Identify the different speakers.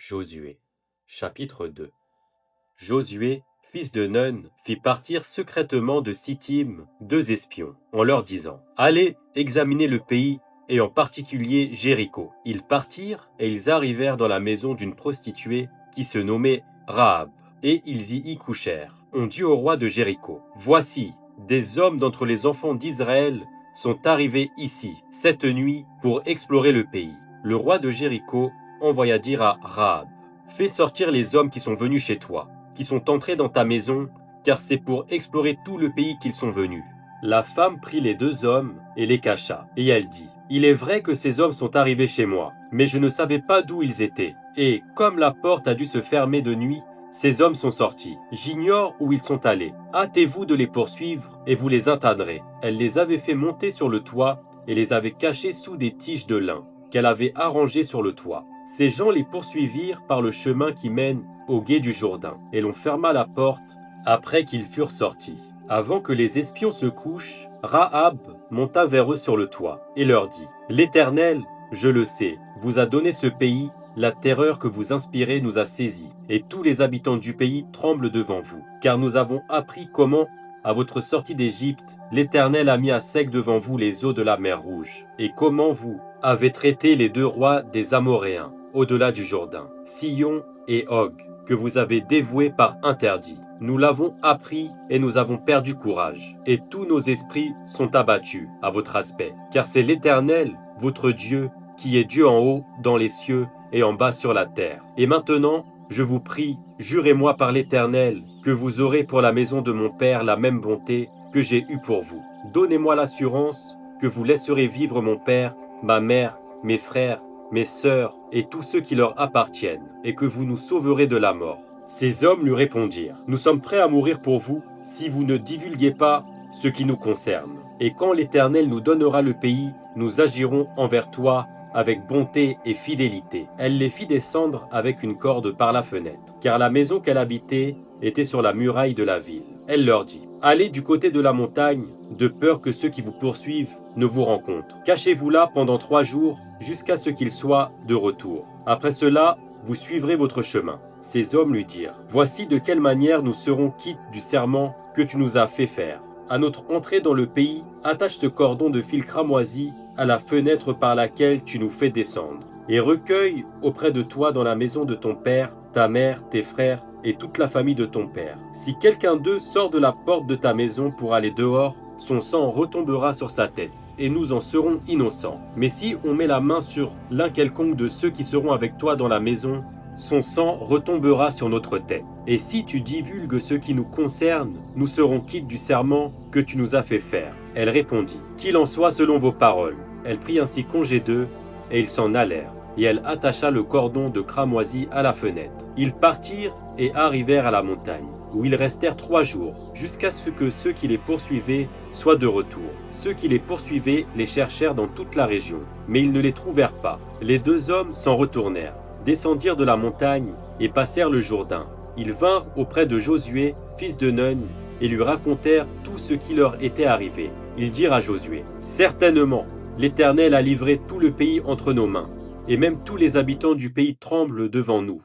Speaker 1: Josué, chapitre 2. Josué, fils de Nun, fit partir secrètement de Sittim 2 espions, en leur disant « Allez examiner le pays, et en particulier Jéricho. » Ils partirent, et ils arrivèrent dans la maison d'une prostituée qui se nommait Rahab, et ils y couchèrent. On dit au roi de Jéricho « Voici, des hommes d'entre les enfants d'Israël sont arrivés ici, cette nuit, pour explorer le pays. » Le roi de Jéricho envoya dire à Rahab « Fais sortir les hommes qui sont venus chez toi, qui sont entrés dans ta maison, car c'est pour explorer tout le pays qu'ils sont venus. » La femme prit les 2 hommes et les cacha, et elle dit « Il est vrai que ces hommes sont arrivés chez moi, mais je ne savais pas d'où ils étaient. Et comme la porte a dû se fermer de nuit, ces hommes sont sortis. J'ignore où ils sont allés. Hâtez-vous de les poursuivre, et vous les atteindrez. » Elle les avait fait monter sur le toit, et les avait cachés sous des tiges de lin, qu'elle avait arrangées sur le toit. Ces gens les poursuivirent par le chemin qui mène au gué du Jourdain, et l'on ferma la porte après qu'ils furent sortis. Avant que les espions se couchent, Rahab monta vers eux sur le toit, et leur dit « L'Éternel, je le sais, vous a donné ce pays, la terreur que vous inspirez nous a saisis, et tous les habitants du pays tremblent devant vous, car nous avons appris comment, à votre sortie d'Égypte, l'Éternel a mis à sec devant vous les eaux de la mer Rouge, et comment vous avez traité les 2 rois des Amoréens, au-delà du Jourdain, Sihon et Og, que vous avez dévoués par interdit. Nous l'avons appris et nous avons perdu courage, et tous nos esprits sont abattus à votre aspect, car c'est l'Éternel, votre Dieu, qui est Dieu en haut dans les cieux et en bas sur la terre. Et maintenant, je vous prie, jurez-moi par l'Éternel, que vous aurez pour la maison de mon père la même bonté que j'ai eue pour vous. Donnez-moi l'assurance que vous laisserez vivre mon père, ma mère, mes frères, mes sœurs et tous ceux qui leur appartiennent, et que vous nous sauverez de la mort. » Ces hommes lui répondirent « Nous sommes prêts à mourir pour vous si vous ne divulguez pas ce qui nous concerne. Et quand l'Éternel nous donnera le pays, nous agirons envers toi avec bonté et fidélité. » Elle les fit descendre avec une corde par la fenêtre, car la maison qu'elle habitait était sur la muraille de la ville. Elle leur dit « Allez du côté de la montagne, de peur que ceux qui vous poursuivent ne vous rencontrent. Cachez-vous là pendant 3 jours, jusqu'à ce qu'ils soient de retour. Après cela, vous suivrez votre chemin. » Ces hommes lui dirent « Voici de quelle manière nous serons quittes du serment que tu nous as fait faire. À notre entrée dans le pays, attache ce cordon de fil cramoisi à la fenêtre par laquelle tu nous fais descendre, et recueille auprès de toi dans la maison de ton père, ta mère, tes frères et toute la famille de ton père. Si quelqu'un d'eux sort de la porte de ta maison pour aller dehors, son sang retombera sur sa tête, et nous en serons innocents. Mais si on met la main sur l'un quelconque de ceux qui seront avec toi dans la maison, son sang retombera sur notre tête. Et si tu divulgues ce qui nous concerne, nous serons quittes du serment que tu nous as fait faire. » Elle répondit « Qu'il en soit selon vos paroles. » Elle prit ainsi congé d'eux, et ils s'en allèrent. Et elle attacha le cordon de cramoisi à la fenêtre. Ils partirent et arrivèrent à la montagne, où ils restèrent 3 jours, jusqu'à ce que ceux qui les poursuivaient soient de retour. Ceux qui les poursuivaient les cherchèrent dans toute la région, mais ils ne les trouvèrent pas. Les 2 hommes s'en retournèrent, descendirent de la montagne et passèrent le Jourdain. Ils vinrent auprès de Josué, fils de Nun, et lui racontèrent tout ce qui leur était arrivé. Ils dirent à Josué « Certainement, l'Éternel a livré tout le pays entre nos mains, et même tous les habitants du pays tremblent devant nous.